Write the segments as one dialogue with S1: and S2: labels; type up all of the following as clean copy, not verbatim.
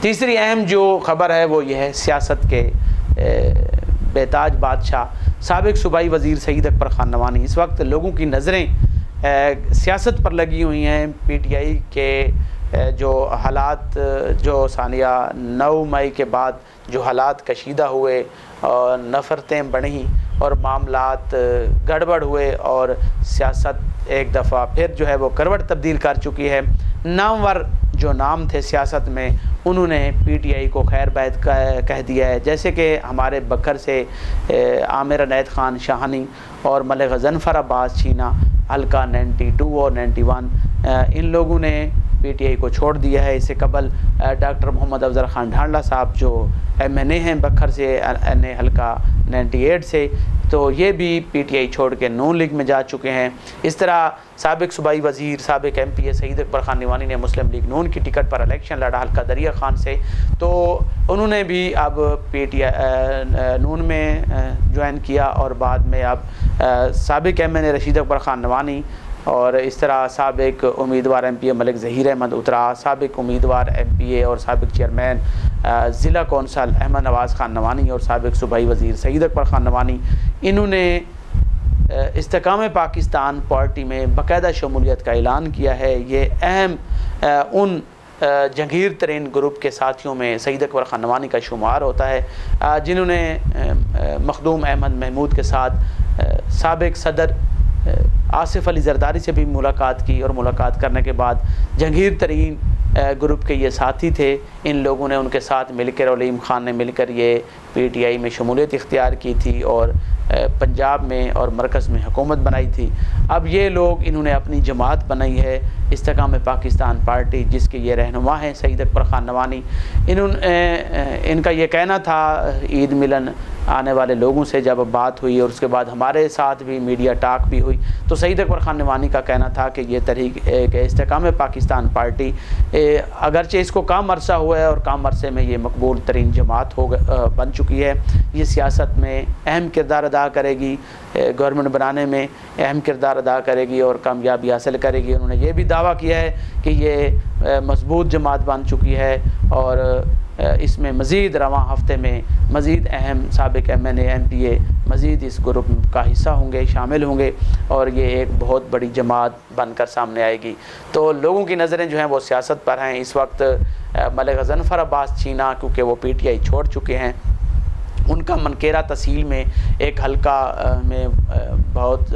S1: तीसरी अहम जो ख़बर है वो ये है, सियासत के बेताज बादशाह साबिक़ सूबाई वज़ीर सईद अकबर खान नवानी, इस वक्त लोगों की नज़रें सियासत पर लगी हुई हैं। PTI के जो हालात, जो सानिया 9 मई के बाद जो हालात कशीदा हुए और नफ़रतें बढ़ी और मामलात गड़बड़ हुए और सियासत एक दफ़ा फिर जो है वो करवट तब्दील कर चुकी है। नामवर जो नाम थे सियासत में, उन्होंने PTI को खैर बैत कह दिया है। जैसे कि हमारे बकर से आमिर अनैत ख़ान शाहानी और मलिक गज़नफ़र अब्बास छीना हल्का 92 और 91, इन लोगों ने PTI को छोड़ दिया है। इससे कबल डॉक्टर मोहम्मद अफजल खान ढांडला साहब जो MNA हैं बखर से, NA हल्का 98 से, तो ये भी PTI छोड़ के नून लीग में जा चुके हैं। इस तरह साबिक़ सूबाई वज़ीर साबिक़ MPA सईद अकबर खान नवानी ने मुस्लिम लीग नून की टिकट पर इलेक्शन लड़ा हल्का दरिया खान से, तो उन्होंने भी अब PTI नून में ज्वाइन किया और बाद में अब साबिक़ MNA रशीद अकबर खान नवानी और इस तरह साबिक़ उम्मीदवार MPA मलिक ज़हीर अहमद उतरा, साबिक़ उम्मीदवार MPA और साबिक़ चेयरमैन ज़िला कौंसल अहमद नवाज़ खान नवानी और साबिक़ सूबाई वज़ीर सईद अकबर खान नवानी, इन्होंने इस्तेकाम पाकिस्तान पार्टी में बाकायदा शमूलियत का ऐलान किया है। ये अहम उन जंगीर तरीन ग्रुप के साथियों में सईद अकबर खान नवानी का शुमार होता है, जिन्होंने मखदूम अहमद महमूद के साथ साबिक़ सदर आसिफ अली जरदारी से भी मुलाकात की और मुलाकात करने के बाद जंगीर तरीन ग्रुप के ये साथी थे, इन लोगों ने उनके साथ मिलकर, अलीम ख़ान ने मिलकर ये PTI में शमूलियत इख्तियार की थी और पंजाब में और मरकज़ में हुकूमत बनाई थी। अब ये लोग, इन्होंने अपनी जमात बनाई है इस्तेकाम पाकिस्तान पार्टी, जिसके ये रहनुमा हैं सईद अकबर खान नवानी। इनका ये कहना था ईद मिलन आने वाले लोगों से जब बात हुई और उसके बाद हमारे साथ भी मीडिया टॉक भी हुई, तो सईद अकबर खान नवानी का कहना था कि ये तहरीक इस्तेकाम पाकिस्तान पार्टी अगरचे इसको कम अरसा हुआ है और कम अरसे में ये मकबूल तरीन जमात बन चुकी है। ये सियासत में अहम किरदार अदा करेगी, गवर्नमेंट बनाने में अहम किरदार अदा करेगी और कामयाबी हासिल करेगी। उन्होंने ये भी दावा किया है कि ये मजबूत जमात बन चुकी है और इसमें मज़ीद रवां हफ्ते में मज़ीद अहम साबिक़ MNA MPA मज़ीद इस ग्रुप का हिस्सा होंगे, शामिल होंगे और ये एक बहुत बड़ी जमात बनकर सामने आएगी। तो लोगों की नज़रें जो हैं वो सियासत पर हैं इस वक्त। मलिक गज़नफ़र अब्बास छीना क्योंकि वो PTI छोड़ चुके हैं, उनका मनकेरा तहसील में एक हल्का में बहुत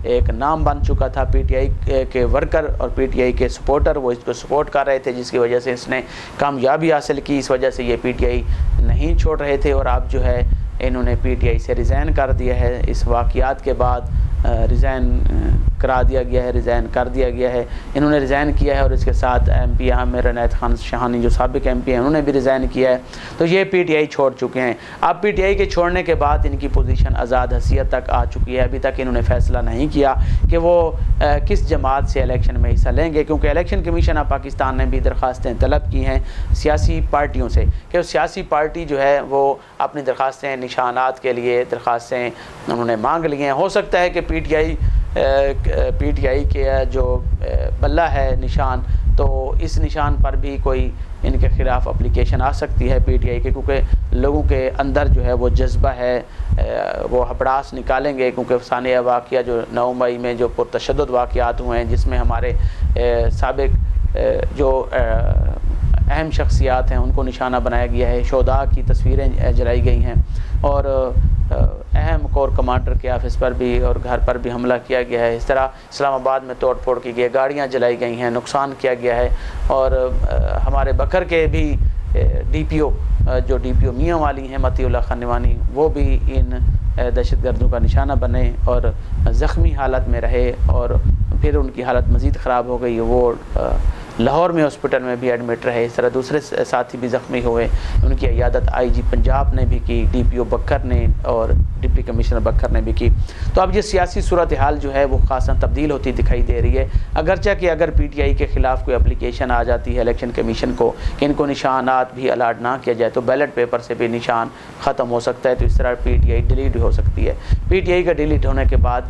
S1: एक नाम बन चुका था। PTI के वर्कर और PTI के सपोर्टर वो इसको सपोर्ट कर रहे थे, जिसकी वजह से इसने कामयाबी हासिल की। इस वजह से ये PTI नहीं छोड़ रहे थे और अब जो है इन्होंने PTI से रिज़ाइन कर दिया है। इस वाक़यात के बाद रिज़ाइन करा दिया गया है, रिज़ाइन कर दिया गया है। इन्होंने रिज़ाइन किया है और इसके साथ MP आमिर अनैत ख़ान शाहानी जो साबिक़ MP हैं उन्होंने भी रिज़ाइन किया है। तो ये PTI छोड़ चुके हैं। अब PTI के छोड़ने के बाद इनकी पोजीशन आज़ाद हसीयत तक आ चुकी है। अभी तक इन्होंने फ़ैसला नहीं किया कि वो किस जमात से इलेक्शन में हिस्सा लेंगे, क्योंकि इलेक्शन कमीशन ऑफ पाकिस्तान ने भी दरख्वास्तें तलब की हैं सियासी पार्टियों से कि सियासी पार्टी जो है वो अपनी दरख्वास्तें, निशानात के लिए दरख्वास्तें उन्होंने मांग ली हैं। हो सकता है कि PTI के जो बल्ला है निशान, तो इस निशान पर भी कोई इनके ख़िलाफ़ एप्लीकेशन आ सकती है PTI के, क्योंकि लोगों के अंदर जो है वो जज्बा है, वो हपड़ास निकालेंगे। क्योंकि सानिया वाक़या जो 9 मई में जो पुरतशद्दुद वाक़यात हुए हैं, जिसमें हमारे साबिक़ जो अहम शख्सियात हैं उनको निशाना बनाया गया है, शोधा की तस्वीरें जलाई गई हैं और अहम कोर कमांडर के ऑफिस पर भी और घर पर भी हमला किया गया है। इस तरह इस्लामाबाद में तोड़ फोड़ की गई, गाड़ियाँ जलाई गई हैं, नुकसान किया गया है। और हमारे बकर के भी DPO जो DPO मियाँ वाली हैं मतीउल्लाह खान नवानी, वो भी इन दहशतगर्दों का निशाना बने और ज़ख्मी हालत में रहे और फिर उनकी हालत मज़ीद ख़राब हो गई। वो लाहौर में हॉस्पिटल में भी एडमिट रहे। इस तरह दूसरे साथी भी ज़ख्मी हुए, उनकी इयादत IG पंजाब ने भी की, DPO बकर ने और डिप्टी कमिश्नर बकर ने भी की। तो अब ये सियासी सूरत हाल जो है वो ख़ासा तब्दील होती दिखाई दे रही है। अगरचे कि अगर PTI के ख़िलाफ़ कोई एप्लीकेशन आ जाती है इलेक्शन कमीशन को कि इनको निशानात भी अलाट ना किया जाए, तो बैलेट पेपर से भी निशान ख़त्म हो सकता है। तो इस तरह PTI डिलीट हो सकती है। PTI का डिलीट होने के बाद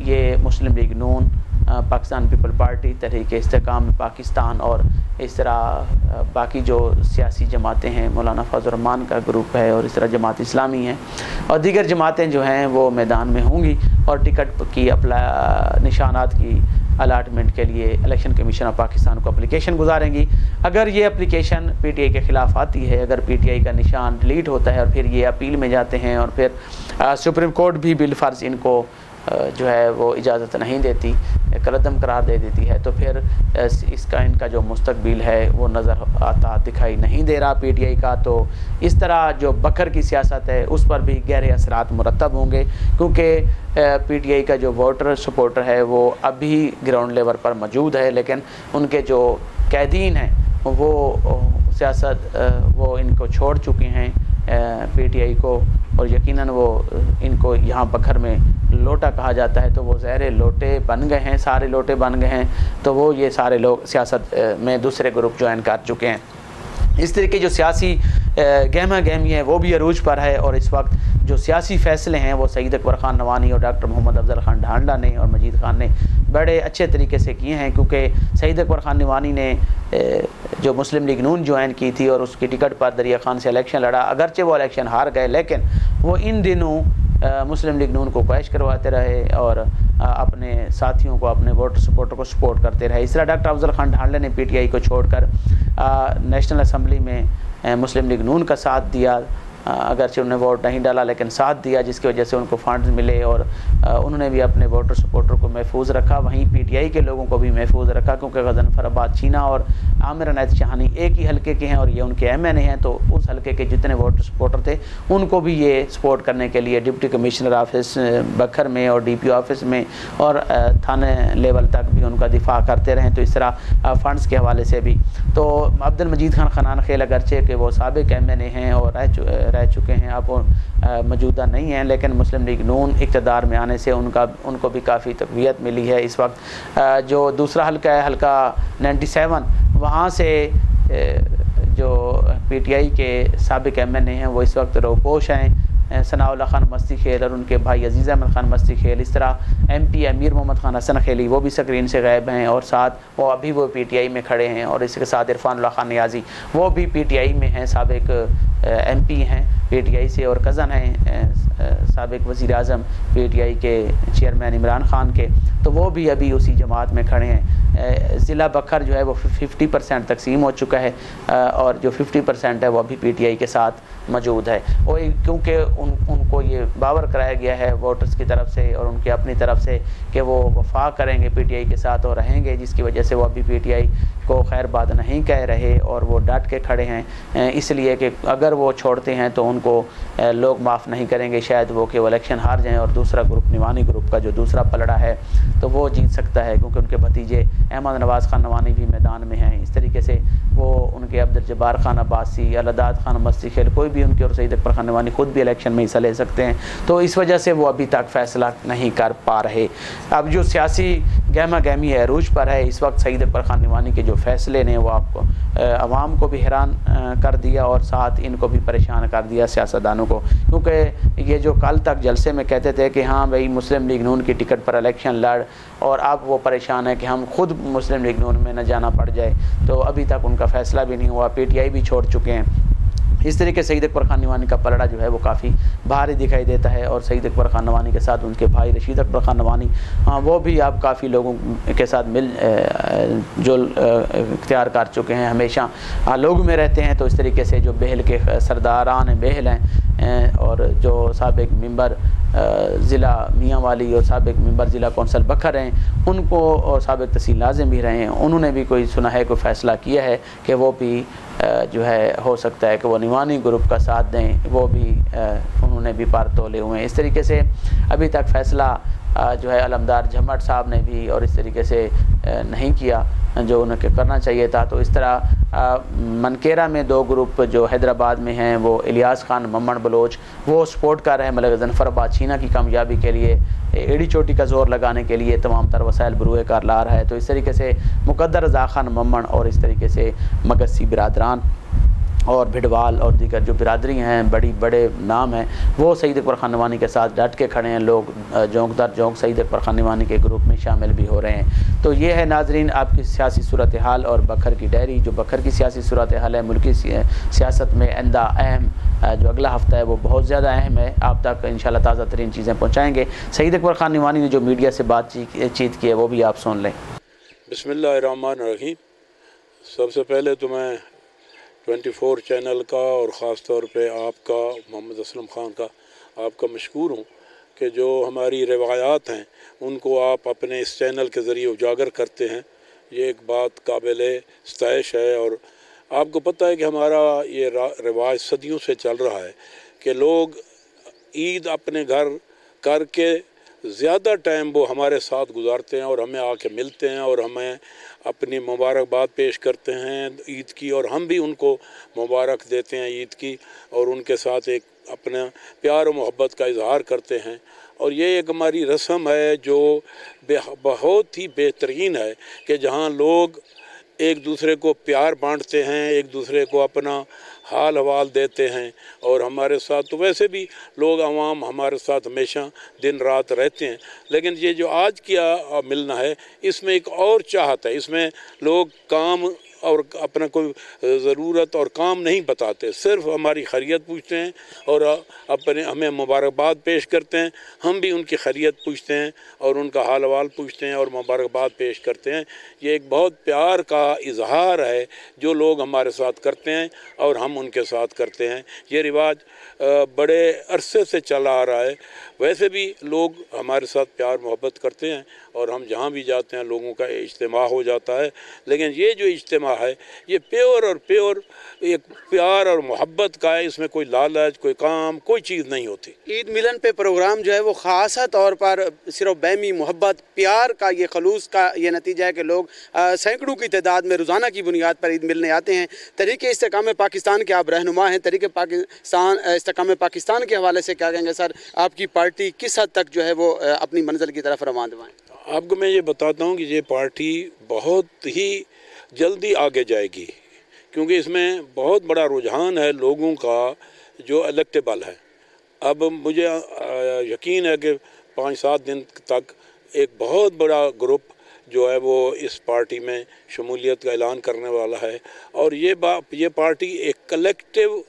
S1: ये मुस्लिम लीग नून पाकिस्तान पीपल पार्टी, तहरीक इस्तेकाम पाकिस्तान और इस तरह बाकी जो सियासी जमातें हैं, मौलाना फजल रहमान का ग्रुप है और इस तरह जमात इस्लामी हैं और दीगर जमातें जो हैं वो मैदान में होंगी और टिकट की निशानात की अलाटमेंट के लिए इलेक्शन कमीशन ऑफ पाकिस्तान को एप्लीकेशन गुजारेंगी। अगर ये एप्लीकेशन पीटीआई के ख़िलाफ़ आती है, अगर पीटीआई का निशान डिलीट होता है और फिर ये अपील में जाते हैं और फिर सुप्रीम कोर्ट भी बिलफर्ज इनको जो है वो इजाज़त नहीं देती, कलअदम करार दे देती है, तो फिर इसका इनका जो मुस्तकबिल है वो नज़र आता दिखाई नहीं दे रहा पीटीआई का। तो इस तरह जो बकर की सियासत है उस पर भी गहरे असरात मुरतब होंगे, क्योंकि पीटीआई का जो वोटर सपोर्टर है वो अभी ग्राउंड लेवल पर मौजूद है, लेकिन उनके जो कैदीन हैं वो सियासत वो इनको छोड़ चुके हैं पीटीआई को, और यकीनन वो इनको यहाँ बखर में लोटा कहा जाता है, तो वो ज़हरे लोटे बन गए हैं, सारे लोटे बन गए हैं, तो वो ये सारे लोग सियासत में दूसरे ग्रुप ज्वाइन कर चुके हैं। इस तरह की जो सियासी गहमा गहमी है वो भी अरूज पर है और इस वक्त जो सियासी फ़ैसले हैं वो सईद अकबर ख़ान नवानी और डॉक्टर मोहम्मद अफजल ख़ान ढांडा ने और मजीद ख़ान ने बड़े अच्छे तरीके से किए हैं, क्योंकि सईद अकबर ख़ान नवानी ने जो मुस्लिम लीग नून ज्वाइन की थी और उसकी टिकट पर दरिया खान से इलेक्शन लड़ा, अगरचे वो इलेक्शन हार गए, लेकिन वो इन दिनों मुस्लिम लीग नून को ख्वाहिश करवाते रहे और अपने साथियों को, अपने वोटर सपोर्टर को सपोर्ट करते रहे। इस तरह डॉक्टर अफजल ख़ान ढांडा ने पीटीआई को छोड़कर नेशनल असम्बली में मुस्लिम लीग नून का साथ दिया, अगरचे उन्होंने वोट नहीं डाला लेकिन साथ दिया, जिसकी वजह से उनको फंड्स मिले और उन्होंने भी अपने वोटर सपोर्टर को महफूज रखा। वहीं पीटीआई के लोगों को भी महफूज रखा, क्योंकि गज़नफराबाद चीना और आमिर अनैत शाहानी एक ही हलके के हैं और ये उनके एमएनए हैं, तो उस हलके के जितने वोटर सपोर्टर थे उनको भी ये सपोर्ट करने के लिए डिप्टी कमिश्नर ऑफिस बखर में और DPO ऑफिस में और थाने लेवल तक भी उनका दिफा करते रहें। तो इस तरह फ़ंड्स के हवाले से भी तो अब्दुल मजीद खान खनान खेल अगरचे के वो साबिक एमएनए हैं और रह चुके हैं, अब वो मौजूदा नहीं हैं, लेकिन मुस्लिम लीग नून इक़्तिदार में आने से उनको भी काफ़ी तक़वियत मिली है। इस वक्त जो दूसरा हल्का है, हल्का 97, वहाँ से जो पीटीआई के साबिक एमएनए हैं वो इस वक्त रोपोश हैं, सनाउल्ला खान मस्ती खेल और उनके भाई अजीज़ अहमद खान मस्ती खेल। इस तरह MP अमीर मोहम्मद खान हसन खेली वो भी स्क्रीन से गायब हैं और साथ वो अभी वो पीटीआई में खड़े हैं, और इसके साथ इरफानुल्लाह खान नियाज़ी वो भी पीटीआई में हैं, साबिक MP हैं पीटीआई से, और कज़न हैं साबिक वज़ीर आज़म पीटीआई के चेयरमैन इमरान खान के, तो वो भी अभी उसी जमात में खड़े हैं। ज़िला बखर जो है वो 50% तकसीम हो चुका है और जो 50% है वो अभी पीटीआई के साथ मौजूद है, और क्योंकि उनको ये बावर कराया गया है वोटर्स की तरफ से और उनकी अपनी तरफ से कि वो वफा करेंगे पीटीआई के साथ और रहेंगे, जिसकी वजह से वो अभी पीटीआई को खैर बात नहीं कह रहे और वो डट के खड़े हैं, इसलिए कि अगर वो छोड़ते हैं तो उनको लोग माफ़ नहीं करेंगे, शायद वो कि वो इलेक्शन हार जाएँ और दूसरा ग्रुप नवानी ग्रुप का जो दूसरा पलड़ा है तो वो जीत सकता है, क्योंकि उनके भतीजे अहमद नवाज़ खान नवानी भी मैदान में हैं। इस तरीके से वो उनके अब्दुल जब्बार खान अब्बासी, अलदाद खान मस्ती खेल कोई भी उनके और सईद अकबर खान नवानी खुद भी इलेक्शन में हिस्सा ले सकते हैं, तो इस वजह से वो अभी तक फ़ैसला नहीं कर पा रहे। अब जो सियासी गहमा गहमी है अरूज पर है इस वक्त, सईद अकबर खान नवानी के जो फ़ैसले ने वो आपको अवाम को भी हैरान कर दिया और साथ इनको भी परेशान कर दिया सियासतदानों को, क्योंकि ये जो कल तक जलसे में कहते थे कि हाँ भाई मुस्लिम लीग नून की टिकट पर इलेक्शन लड़, और अब वो परेशान है कि हम खुद मुस्लिम लीग नून में न जाना पड़ जाए, तो अभी तक उनका फ़ैसला भी नहीं हुआ, पीटीआई भी छोड़ चुके हैं। इस तरीके से सईद अकबर खान नवानी का पलड़ा जो है वो काफ़ी भारी दिखाई देता है, और सईद अकबर खान नवानी के साथ उनके भाई रशीद अकबर खान नवानी वो भी अब काफ़ी लोगों के साथ मिल जुल इख्तियार कर चुके हैं, हमेशा लोग में रहते हैं। तो इस तरीके से जो बहल के सरदारान बहल हैं और जो साबिक मेंबर ज़िला मियाँ वाली और साबिक मेंबर ज़िला कौंसल बखर हैं उनको, और साबिक तहसील नाज़िम भी रहे हैं, उन्होंने भी कोई सुना है कोई फ़ैसला किया है कि वो भी जो है हो सकता है कि वो नवानी ग्रुप का साथ दें, वो भी उन्होंने भी पार तोले हुए हैं। इस तरीके से अभी तक फ़ैसला जो है अलमदार झम्मट साहब ने भी और इस तरीके से नहीं किया जो उन्हें करना चाहिए था। तो इस तरह मनकेरा में दो ग्रुप जो हैदराबाद में हैं वो इलियास खान मम्मन बलोच वो सपोर्ट कर रहे हैं, मतलब गज़नफराबाद छीना की कामयाबी के लिए एड़ी चोटी का जोर लगाने के लिए तमाम तर वसाइल बरूए कार ला रहा है। तो इस तरीके से मुकद्दर रज़ा खान मम्मन और इस तरीके से मगसी बिरादरान और भिडवाल और दीगर जो बिरादरी हैं, बड़े नाम हैं, वो सईद अकबर खान नवानी के साथ डट के खड़े हैं। लोग जोंक दर जोंक सईद अकबर खान नवानी के ग्रुप में शामिल भी हो रहे हैं। तो ये है नाजरीन आपकी सियासी सूरत हाल और बखर की डायरी। जो बखर की सियासी सूरत हाल है मुल्की सियासत में आइंदा अहम जो अगला हफ्ता है वो बहुत ज़्यादा अहम है। आप तक इंशाल्लाह ताज़ा तरीन चीज़ें पहुँचाएँगे। सईद अकबर खान नवानी ने जो मीडिया से बातचीत की है वो भी आप सुन लें।
S2: बिस्मिल्लाहिर्रहमानिर्रहीम। सबसे पहले तो मैं 24 चैनल का और ख़ास तौर पे आपका मोहम्मद असलम ख़ान का आपका मशकूर हूँ कि जो हमारी रिवायात हैं उनको आप अपने इस चैनल के ज़रिए उजागर करते हैं। ये एक बात काबिल सताइश है। और आपको पता है कि हमारा ये रिवाज सदियों से चल रहा है कि लोग ईद अपने घर करके ज़्यादा टाइम वो हमारे साथ गुजारते हैं और हमें आके मिलते हैं और हमें अपनी मुबारकबाद पेश करते हैं ईद की, और हम भी उनको मुबारक देते हैं ईद की और उनके साथ एक अपना प्यार और मोहब्बत का इजहार करते हैं। और ये एक हमारी रस्म है जो बहुत ही बेहतरीन है कि जहाँ लोग एक दूसरे को प्यार बांटते हैं, एक दूसरे को अपना हाल हवाल देते हैं। और हमारे साथ तो वैसे भी लोग आवाम हमारे साथ हमेशा दिन रात रहते हैं, लेकिन ये जो आज किया मिलना है इसमें एक और चाहत है। इसमें लोग काम और अपना कोई ज़रूरत और काम नहीं बताते, सिर्फ हमारी खैरियत पूछते हैं और अपने हमें मुबारकबाद पेश करते हैं। हम भी उनकी खैरियत पूछते हैं और उनका हाल हवाल पूछते हैं और मुबारकबाद पेश करते हैं। ये एक बहुत प्यार का इजहार है जो लोग हमारे साथ करते हैं और हम उनके साथ करते हैं। ये रिवाज बड़े अरसे से चला आ रहा है। वैसे भी लोग हमारे साथ प्यार मोहब्बत करते हैं और हम जहाँ भी जाते हैं लोगों का इज्तिमा हो जाता है। लेकिन ये जो इज्तिमा है ये प्योर और प्योर एक प्यार और मोहब्बत का है। इसमें कोई लालच, कोई काम, कोई चीज़ नहीं होती।
S3: ईद मिलन पे प्रोग्राम जो है वो ख़ास तौर पर सिर्फ बैमी मोहब्बत प्यार का ये खलूस का ये नतीजा है कि लोग सैकड़ों की तादाद में रोज़ाना की बुनियाद पर ईद मिलने आते हैं। तरीके इस्तेकाम पाकिस्तान के आप रहनुमा हैं, तरीके इस्तेकाम पाकिस्तान के हवाले से क्या कहेंगे सर? आपकी पार्टी किस हद तक जो है वो अपनी मंजिल की तरफ रवान है?
S2: आपको मैं ये बताता हूँ कि ये पार्टी बहुत ही जल्दी आगे जाएगी, क्योंकि इसमें बहुत बड़ा रुझान है लोगों का जो इलेक्टेबल है। अब मुझे यकीन है कि 5-7 दिन तक एक बहुत बड़ा ग्रुप जो है वो इस पार्टी में शमूलियत का ऐलान करने वाला है। और ये पार्टी एक कलेक्टिव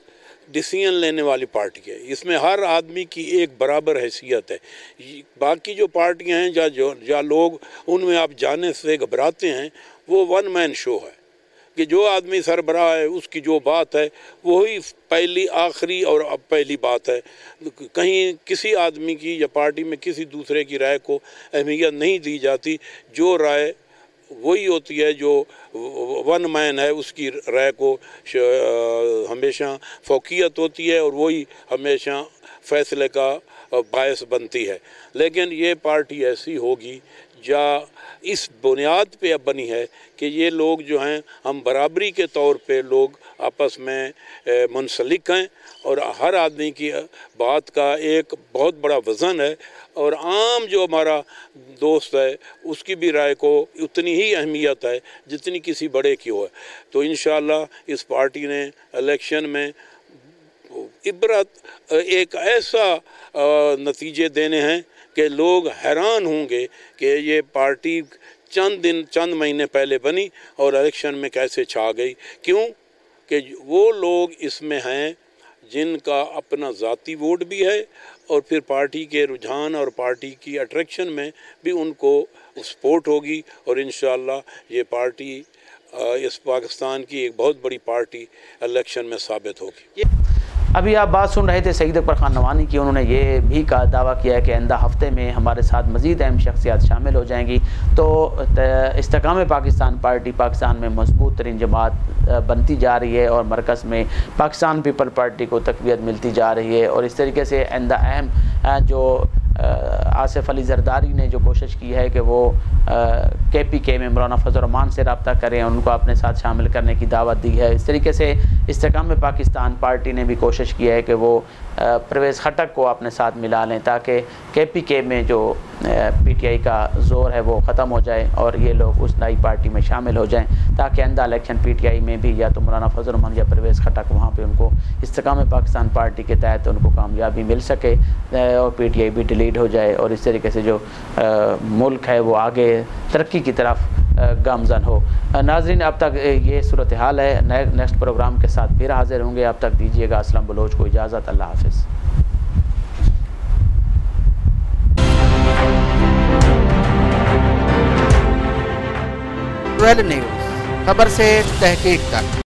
S2: डिसीजन लेने वाली पार्टी है। इसमें हर आदमी की एक बराबर हैसियत है। बाकी जो पार्टियां हैं जहाँ लोग उनमें आप जाने से घबराते हैं, वो वन मैन शो है कि जो आदमी सरबराह है उसकी जो बात है वही पहली आखिरी और अब पहली बात है। कहीं किसी आदमी की या पार्टी में किसी दूसरे की राय को अहमियत नहीं दी जाती। जो राय वही होती है जो वन मैन है उसकी राय को हमेशा फौकियत होती है और वही हमेशा फैसले का बायस बनती है। लेकिन ये पार्टी ऐसी होगी या इस बुनियाद पे अब बनी है कि ये लोग जो हैं हम बराबरी के तौर पे लोग आपस में मुंसलिक हैं और हर आदमी की बात का एक बहुत बड़ा वज़न है और आम जो हमारा दोस्त है उसकी भी राय को उतनी ही अहमियत है जितनी किसी बड़े की हो। तो इंशाअल्लाह इस पार्टी ने इलेक्शन में इबरत एक ऐसा नतीजे देने हैं कि लोग हैरान होंगे कि ये पार्टी चंद महीने पहले बनी और इलेक्शन में कैसे छा गई। क्यों कि वो लोग इसमें हैं जिनका अपना ज़ाती वोट भी है और फिर पार्टी के रुझान और पार्टी की अट्रैक्शन में भी उनको सपोर्ट होगी और इंशाअल्लाह ये पार्टी इस पाकिस्तान की एक बहुत बड़ी पार्टी इलेक्शन में साबित होगी।
S1: अभी आप बात सुन रहे थे सईद अकबर खान नवानी की। उन्होंने ये भी दावा किया है कि आइंदा हफ्ते में हमारे साथ मज़ीद अहम शख्सियात शामिल हो जाएंगी। तो इस्तेकाम पाकिस्तान पार्टी पाकिस्तान में मजबूत तरीन जमात बनती जा रही है और मरकज़ में पाकिस्तान पीपल पार्टी को तक़वियत मिलती जा रही है। और इस तरीके से आइंदा अहम जो आसिफ अली जरदारी ने जो कोशिश की है कि वो KPK में मौलाना फजल रहमान से रब्ता करें, उनको अपने साथ शामिल करने की दावत दी है। इस तरीके से इस्तेकाम पाकिस्तान पार्टी ने भी कोशिश की है कि वो परवेज़ खटक को अपने साथ मिला लें ताकि KPK में जो PTI का ज़ोर है वो ख़त्म हो जाए और ये लोग उस नई पार्टी में शामिल हो जाएं, ताकि आइंदा इलेक्शन PTI में भी या तो मौलाना फजल रहमान या परवेज़ खटक वहाँ पे उनको इस्तेकाम पाकिस्तान पार्टी के तहत उनको कामयाबी मिल सके और PTI भी डिलीट हो जाए और इस तरीके से जो मुल्क है वो आगे तरक्की की तरफ गामज़न हो। नाज़रीन, अब तक ये सूरत हाल है। नेक्स्ट प्रोग्राम के साथ फिर हाजिर होंगे। अब तक दीजिएगा असलम बलोच को इजाज़त। अल्लाह हाफ़िज़।
S4: ट्वेल्व न्यूज़, खबर से तहकीक तक।